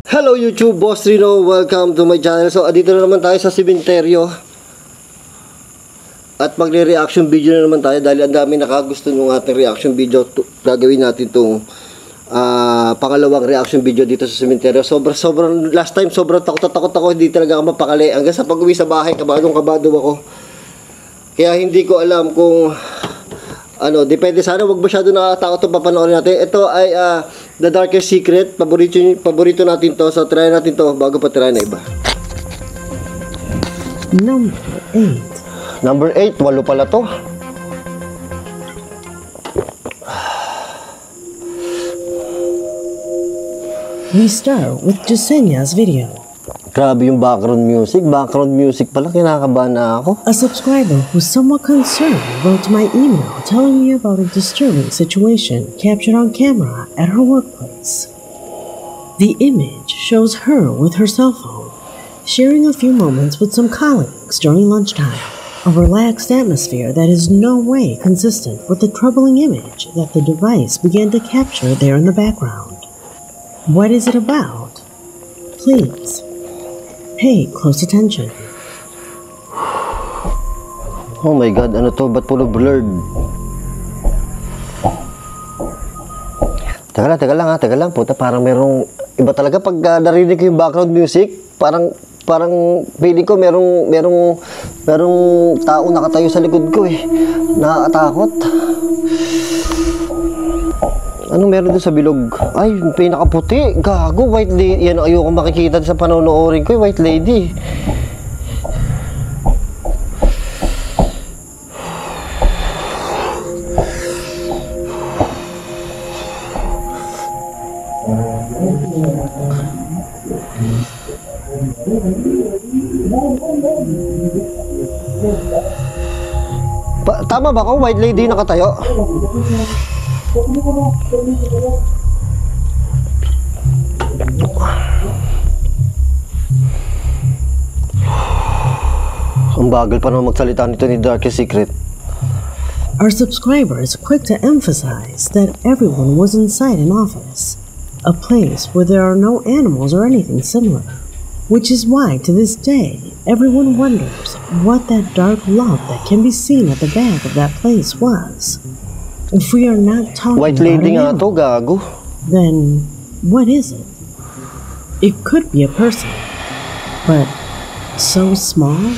Hello YouTube, Boss Rino. Welcome to my channel. So, dito na naman tayo sa sementeryo. At magre-reaction video na naman tayo dahil ang dami nakagusto ng ating reaction video. Gagawin natin itong pangalawang reaction video dito sa sementeryo. Sobrang last time, sobrang takot ako. Hindi talaga ako mapakali. Hanggang sa pag-uwi sa bahay, kabado ako. Kaya hindi ko alam kung depende sana, wag masyado nakatakot itong papanoorin natin. Ito ay The Darkest Secret. Paborito natin to. So try natin to bago pa try na iba. Number 8, 8 pala to. We start with Jasenya's video. Grabe yung background music pala, kinakabahan na ako. A subscriber who's somewhat concerned wrote my email telling me about a disturbing situation captured on camera at her workplace. The image shows her with her cell phone, sharing a few moments with some colleagues during lunchtime. A relaxed atmosphere that is no way consistent with the troubling image that the device began to capture there in the background. What is it about? Please pay close attention. Oh my God, ano to? Ba't puro blurred? Teka lang. Puta, parang merong iba talaga pag narinig ko yung background music. Parang feeling ko merong tao nakatayo sa likod ko eh. Nakakatakot. Anong meron doon sa bilog? Ay, pinakaputi. Gago, white lady. Yan, ayoko makikita sa panonoorin ko, white lady. Tama ba ako? White lady nakatayo? Ang bagal pa naman magsalita nito ni Darkest Secret. Our subscriber is quick to emphasize that everyone was inside an office, a place where there are no animals or anything similar, which is why to this day everyone wonders what that dark lump that can be seen at the back of that place was. If we are not talking white lady nga to, gago. Then what is it? It could be a person, but so small?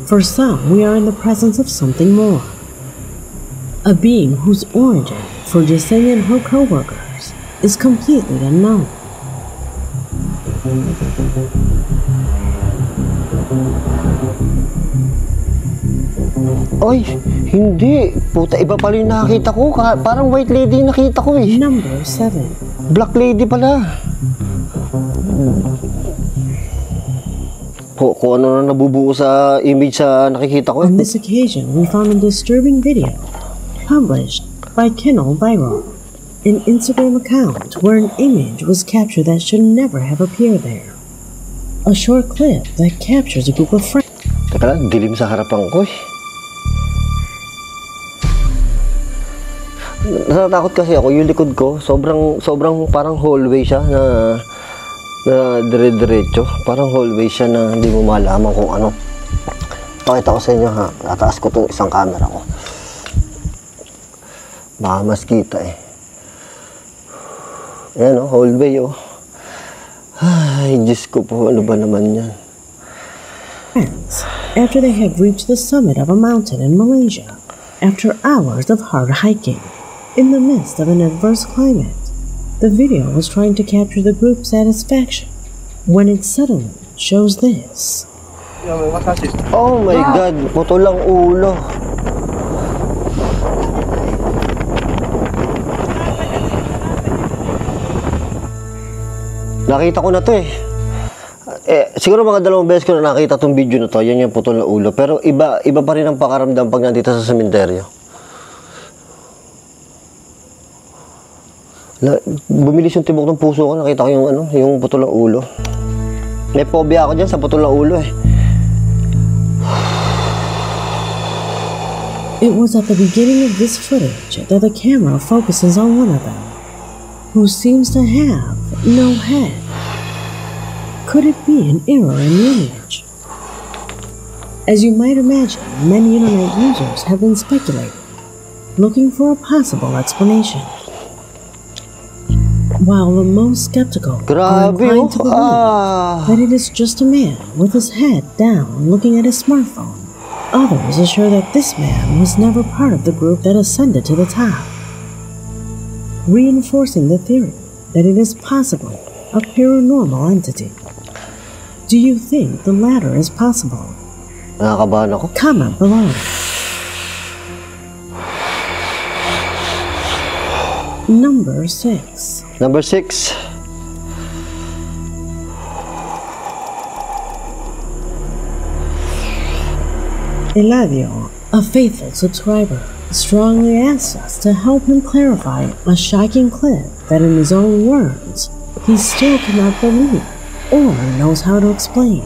For some, we are in the presence of something more. A being whose origin, for Jasenya and her co-workers, is completely unknown. Ay, hindi. Puta, iba pala yung nakakita ko. Parang white lady yung nakita ko eh. Number 7. Black lady pala. Kung ano na nabubuo sa image sa nakikita ko. On this occasion, we found a disturbing video published by Kennel Viral, an Instagram account where an image was captured that should never have appeared there. A short clip that captures a group of friends. Teka lang, dilim sa harapan ko eh. Natatakot kasi ako, yung likod ko, sobrang parang hallway siya na dire-diretso. Parang hallway siya na hindi mo malaman kung ano. Pakita ko sa inyo ha, nataas ko itong isang camera ko. Baka mas kita eh. Ayan o, hallway o. Ay, Diyos ko po, ano ba naman yan? After they had reached the summit of a mountain in Malaysia, after hours of hard hiking, in the midst of an adverse climate, the video was trying to capture the group's satisfaction when it suddenly shows this. Oh my God, putol ang ulo. Nakita ko na to eh. Siguro mga 2 beses ko na nakita tong video na to. Yan yung putol na ulo. Pero iba pa rin ang pakaramdam pag nandito sa sementeryo. Bumilis yung tibok ng puso ko. Nakita ko yung putol ng ulo. May phobia ako dyan sa putol ng ulo eh. It was at the beginning of this footage that the camera focuses on one of them, who seems to have no head Could it be an error in the image? As you might imagine, many internet users have been speculating, looking for a possible explanation. While the most skeptical are Grabe, inclined to believe that it is just a man with his head down looking at his smartphone, others assure that this man was never part of the group that ascended to the top, reinforcing the theory that it is possibly a paranormal entity. Do you think the latter is possible? Nakakabahan ako. Comment below. Number 6. Number 6. Eladio, a faithful subscriber, strongly asks us to help him clarify a shocking clip that, in his own words, he still cannot believe or knows how to explain.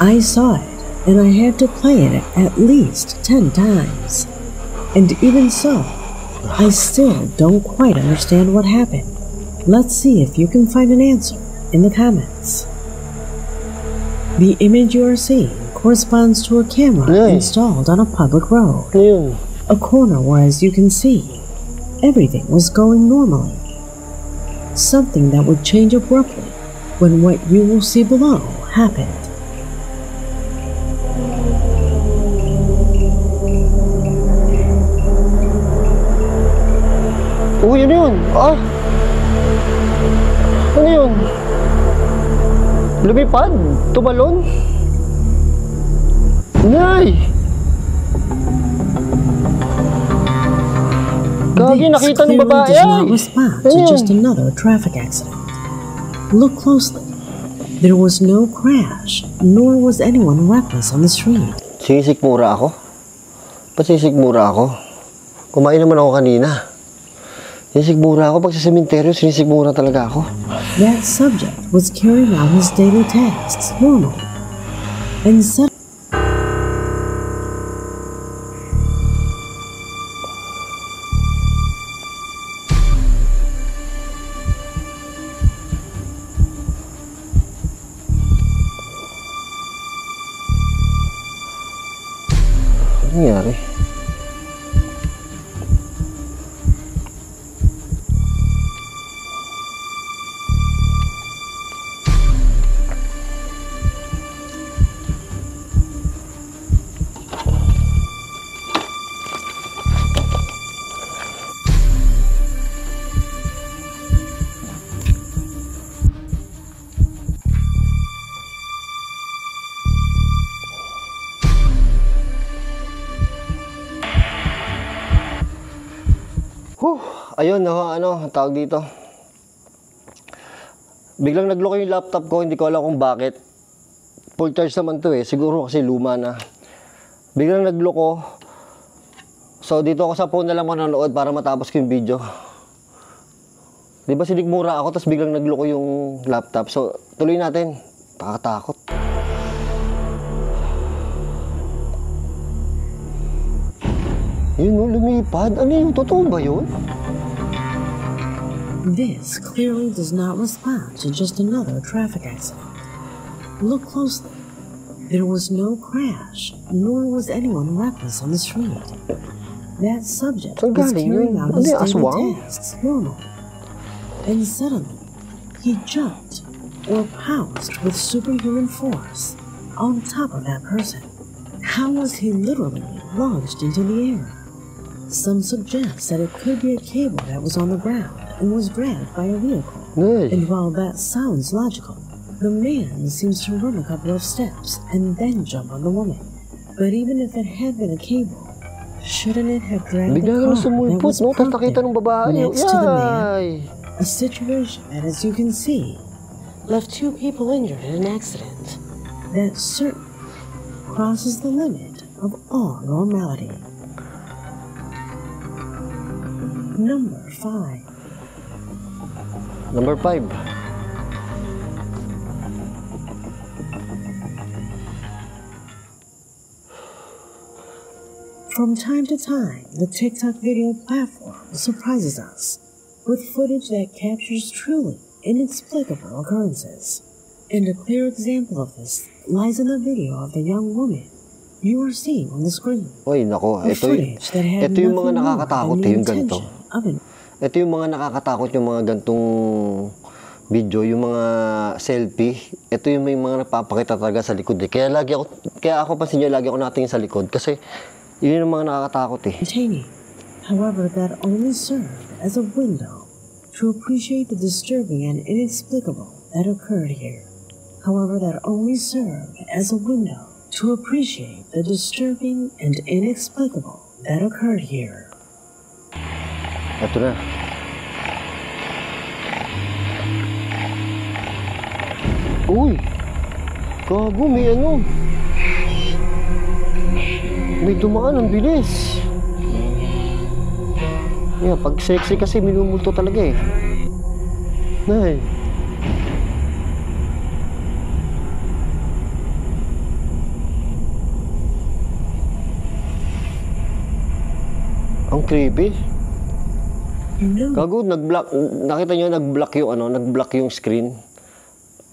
I saw it, and I had to play it at least 10 times. And even so, I still don't quite understand what happened. Let's see if you can find an answer in the comments. The image you are seeing corresponds to a camera installed on a public road. Ano yun? A corner where, as you can see, everything was going normally. Something that would change abruptly when what you will see below happened. Uy, ano yun? Ano yun? Lumipad? Tumalon? Nay! Gagi, This nakita ng clearly babae. does not respond to just another traffic accident. Look closely. There was no crash, nor was anyone reckless on the street. Sinisikmura ako? Ba't sinisikmura ako? Kumain naman ako kanina. Sinisikmura ako. Pag sa sementeryo, sinisikmura talaga ako. That subject was carrying out his daily tasks normally. And suddenly, Ano nangyari? Ayun, ang tawag dito. Biglang nagloko yung laptop ko, hindi ko alam kung bakit. Full charge naman to siguro kasi luma na. Biglang nagloko. So dito ako sa phone na lang manonood para matapos ko yung video. Diba sinikmura ako, tapos biglang nagloko yung laptop. So tuloy natin. Nakakatakot. Yun, lumipad. Ano yun? Totoo ba yun? this clearly does not respond to just another traffic accident. Look closely. There was no crash, nor was anyone reckless on the street. That subject was carrying out his daily tasks normally. And suddenly, he jumped or pounced with superhuman force on top of that person. How was he literally launched into the air? Some suggest that it could be a cable that was on the ground and was grabbed by a vehicle. And while that sounds logical, the man seems to run a couple of steps and then jump on the woman. But even if it had been a cable, shouldn't it have dragged the car that was parked next to the man? A situation that, as you can see, left 2 people injured in an accident that certainly crosses the limit of all normality. Number 5. Number 5. From time to time, the TikTok video platform surprises us with footage that captures truly inexplicable occurrences. And a clear example of this lies in the video of the young woman you are seeing on the screen. Oy, nako, A footage that had ito yung mga nothing more nakakatakot than the yung ganito. intention of an Ito yung mga nakakatakot yung mga gantong video, yung mga selfie. Ito yung may mga napapakita talaga sa likod eh. Kaya ako pansin nyo, lagi ako natingin sa likod kasi yun yung mga nakakatakot eh. entertaining. However, that only served as a window to appreciate the disturbing and inexplicable that occurred here. However, that only served as a window to appreciate the disturbing and inexplicable that occurred here. Ito na. Uy! Gago, may ano? May dumaan, ang bilis. Yeah, pag sexy kasi minumulto talaga eh. Nay. Ang creepy. No. Gago, nag-block. Nakita nyo, nag-block yung ano, nag-block yung screen.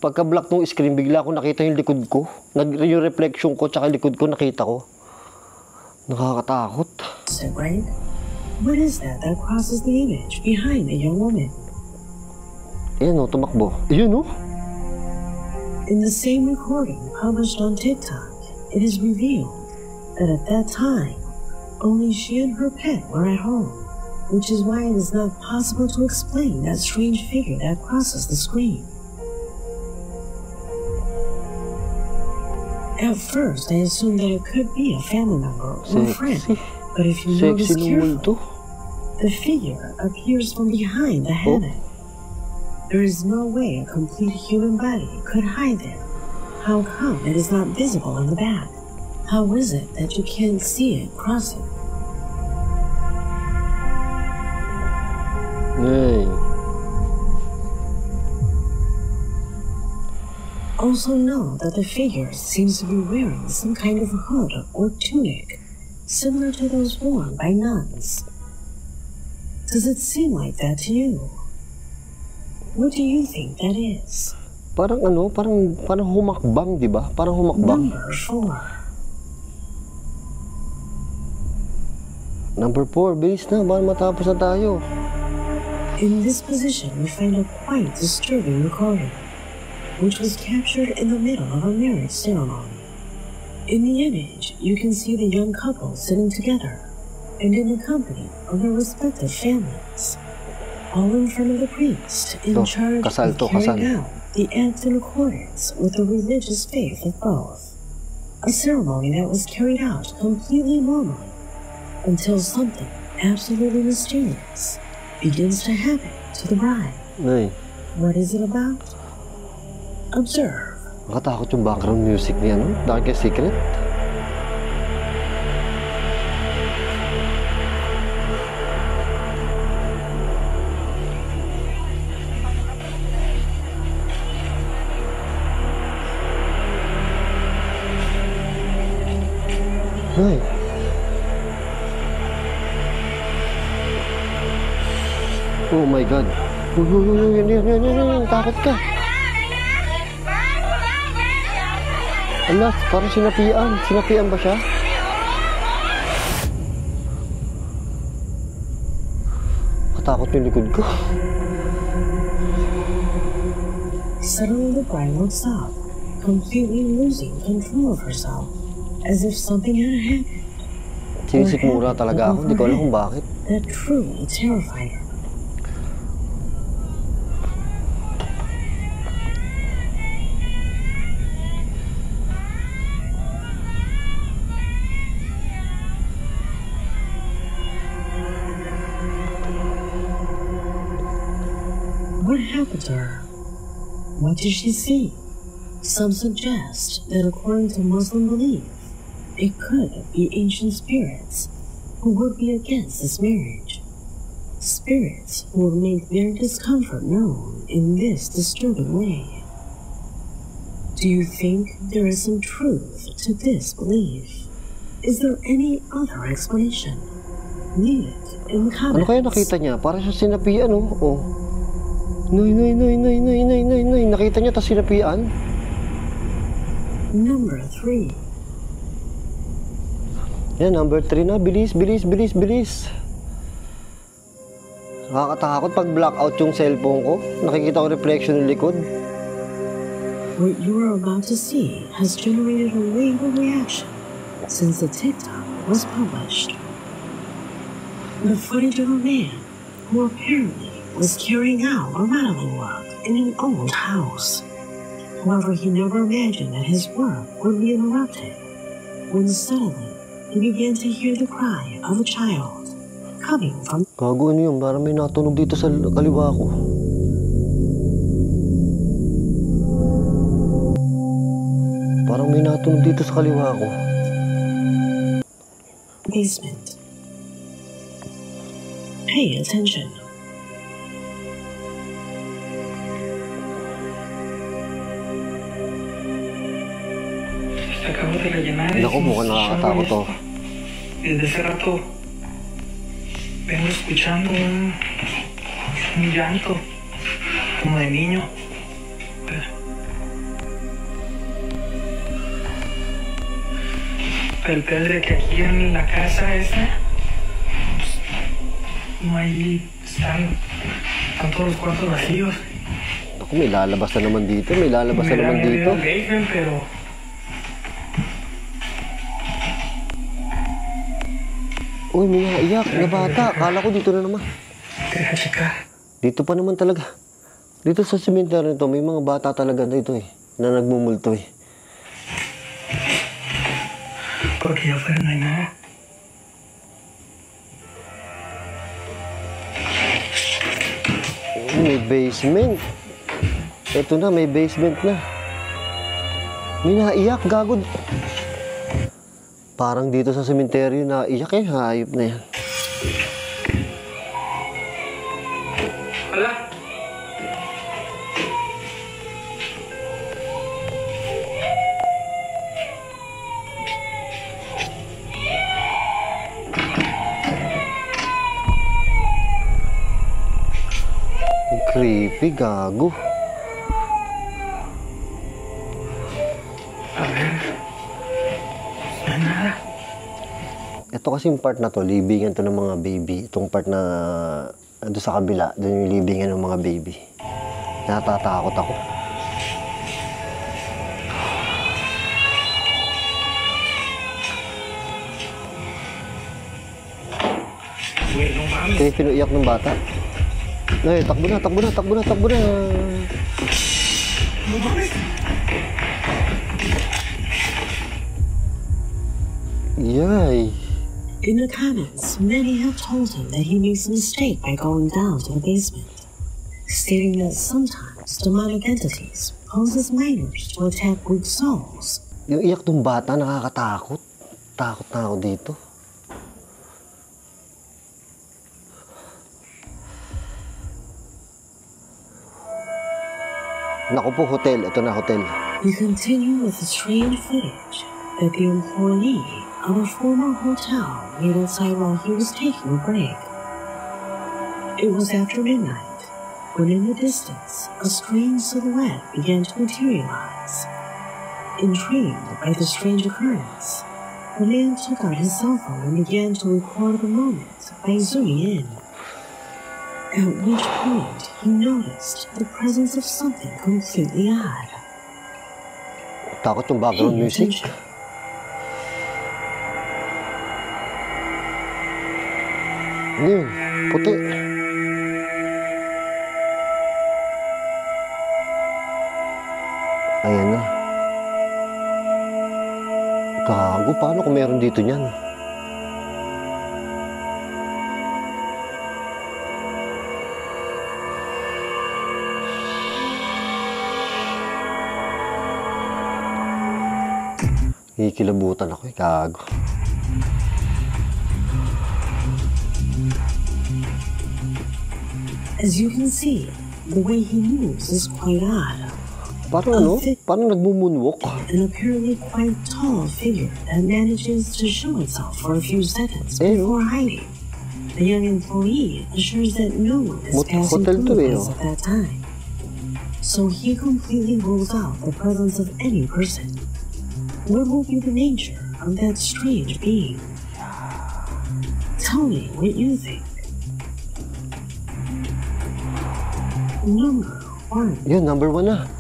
Pagka-block ng screen, bigla ko nakita yung likod ko. Yung reflection ko, tsaka likod ko, nakita ko. Nakakatakot. Right? What is that crosses the image behind the young woman? Ayan o, tumakbo. Ayan o. In the same recording published on TikTok, it is revealed that at that time, only she and her pet were at home, which is why it is not possible to explain that strange figure that crosses the screen. At first, I assumed that it could be a family member or friend, but if you notice carefully, the figure appears from behind the hammock. There is no way a complete human body could hide there. How come it is not visible in the back? How is it that you can't see it crossing? Hey. Also know that the figure seems to be wearing some kind of hood or tunic, similar to those worn by nuns. Does it seem like that to you? What do you think that is? Parang ano, parang humakbang, di ba? Parang humakbang. Number 4. Number 4, bilis na, baka matapos na tayo. In this position, we find a quite disturbing recording, which was captured in the middle of a marriage ceremony. In the image, you can see the young couple sitting together and in the company of their respective families, all in front of the priest in charge of carrying out the act in accordance with the religious faith of both. A ceremony that was carried out completely normally until something absolutely mysterious begins to happen to the bride. Ay. What is it about? Observe. Nakatakot yung background music niya, no? Darkest Secret. Ay. Oh my God. Yan. Takot ka. Alas, parang sinapian. Sinapian ba siya? Katakot yung likod ko. Suddenly the bride looks up, completely losing control of herself, as if something had happened. Sinisikmura talaga ako. Hindi ko alam kung bakit. That truly terrified her. What happened to her? What did she see? Some suggest that according to Muslim belief, it could be ancient spirits who would be against this marriage. Spirits who would make their discomfort known in this disturbing way. Do you think there is some truth to this belief? Is there any other explanation? Leave it in the comments. Ano kaya nakita niya? Parang siya sinapian, oh. Noy, noy, noy, noy, noy, noy, noy, noy. Nakita niya, tapos sinapian. Number 3. Yan, number 3 na. Bilis, bilis, bilis, bilis. Nakakatakot pag blackout yung cellphone ko. Nakikita ko reflection ng likod. What you are about to see has generated a wave of reaction since the TikTok was published. The footage of a man who apparently was carrying out remodeling work in an old house. However, he never imagined that his work would be interrupted when suddenly he began to hear the cry of a child coming from... Gago, ano yun? Parang may natunog dito sa kaliwa ko. Parang may natunog dito sa kaliwa ko. Basement. Pay attention. Acabo de rellenar Naku, mukhang nakakatakot to. Desde hace rato vengo escuchando un llanto como de niño. Pero el peor de que aquí en la casa esta pues, no hay, están todos los cuartos vacíos. Naku, may lalabas na naman dito. May lalabas na naman dito. Me da miedo el basement, pero Uy, may naiyak na bata. Kala ko dito na naman. deja checar. Dito pa naman talaga. Dito sa cemetery nito, may mga bata talaga dito eh. Na nagmumulto eh. Porque allá afuera no hay nada. May basement. Ito na, may basement na. May naiyak, gagod. Parang dito sa cemetery naiyak eh. Hayop na yan. Hola. Creepy, gago. A ver. No hay nada. Ito kasi yung part na to, libingan to ng mga baby. Itong part na doon sa kabila, doon yung libingan ng mga baby. Natatakot ako. Güey, no mames. Kaya pinuiyak ng bata. Ay, takbo na, takbo na, takbo na, takbo na. No mames. Yay. In the comments, many have told him that he makes a mistake by going down to the basement, stating that sometimes demonic entities poses minors to attack weak souls. Yung iyak ng bata, nakakatakot. Takot na ako dito. Naku po, hotel. Ito na, hotel. We continue with the strange footage that the employee of a former hotel made outside while he was taking a break. It was after midnight when in the distance a strange silhouette began to materialize. Intrigued by the strange occurrence, the man took out his cell phone and began to record the moment by zooming in. At which point he noticed the presence of something completely odd. Takot yung background Pay music. attention. Ano yun? Puti. Ayan na. Gago, paano kung meron dito niyan? Kikilabutan ako eh, gago. As you can see, the way he moves is quite odd. Parang ano? Parang nagmumoonwalk. An apparently quite tall figure that manages to show itself for a few seconds Eh, no? before hiding. The young employee assures that no one is passing Hotel through to the eh, place oh. at that time. so he completely rules out the presence of any person. What will be the nature of that strange being? Tell me what you think. Number 1. Yun, number 1 na.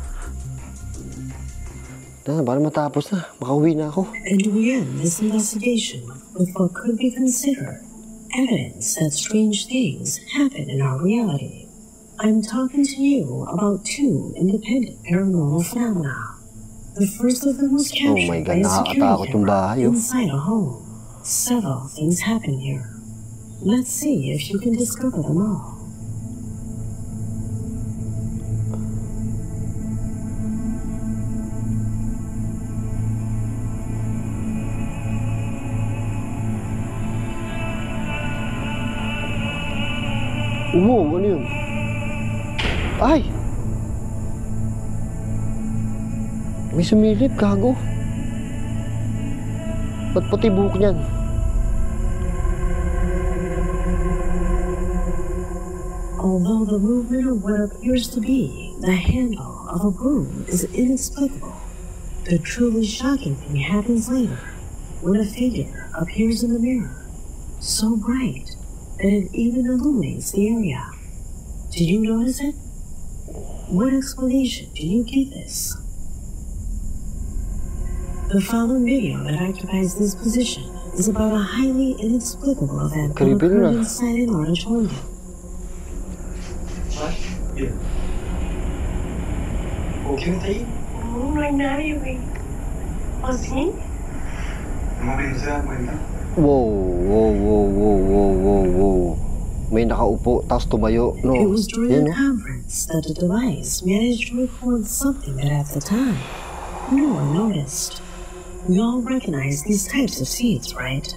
Para matapos na. Makauwi na ako. And we end this investigation with what could be considered evidence that strange things happen in our reality. I'm talking to you about 2 independent paranormal phenomena. The first of them was captured my God, by a nakakatakot security yung camera bahay, oh. inside a home. Several things happen here. Let's see if you can discover them all. Wow, ano yun? Ay! May sumilip, gago. Ba't puti buhok niyan? Although the movement of what appears to be the handle of a broom is inexplicable, the truly shocking thing happens later when a figure appears in the mirror, so bright that it even illuminates the area. Did you notice it? What explanation do you give this? The following video that occupies this position is about a highly inexplicable event that Creepy occurred na. inside an auditorium. What? Yeah. Okay with you? No hay nadie, güey. ¿O sí? ¿No me se dan cuenta? Wow. May nakaupo, tapos tumayo. No, It was during yan, the no? conference that the device managed to record something that at the time no one noticed. We all recognize these types of seats, right?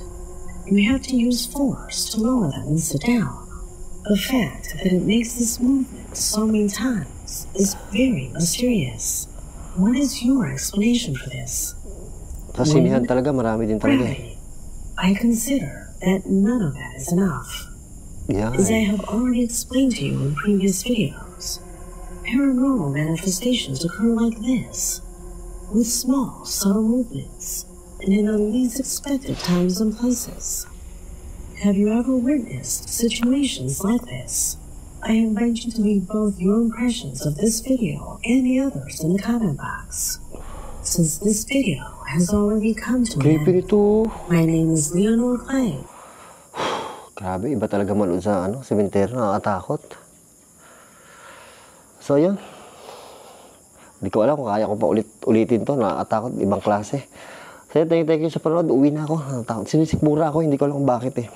You have to use force to lower them and sit down. The fact that it makes this movement so many times is very mysterious. What is your explanation for this? Sa sinihan talaga, marami din talaga eh. Gravity. I consider that none of that is enough. Yeah. As I have already explained to you in previous videos, paranormal manifestations occur like this, with small, subtle movements, and in the least expected times and places. Have you ever witnessed situations like this? I invite you to leave both your impressions of this video and the others in the comment box. Since this video has already come to an Creepy end, nito. my name is Leonor Clay. Grabe, iba talaga manood sa sementeryo, nakakatakot. So, yun. Hindi ko alam kung kaya ko pa ulitin to, nakakatakot, ibang klase. So, thank you sa panood, uwi na ako. Sinisikmura ako, hindi ko alam kung bakit eh.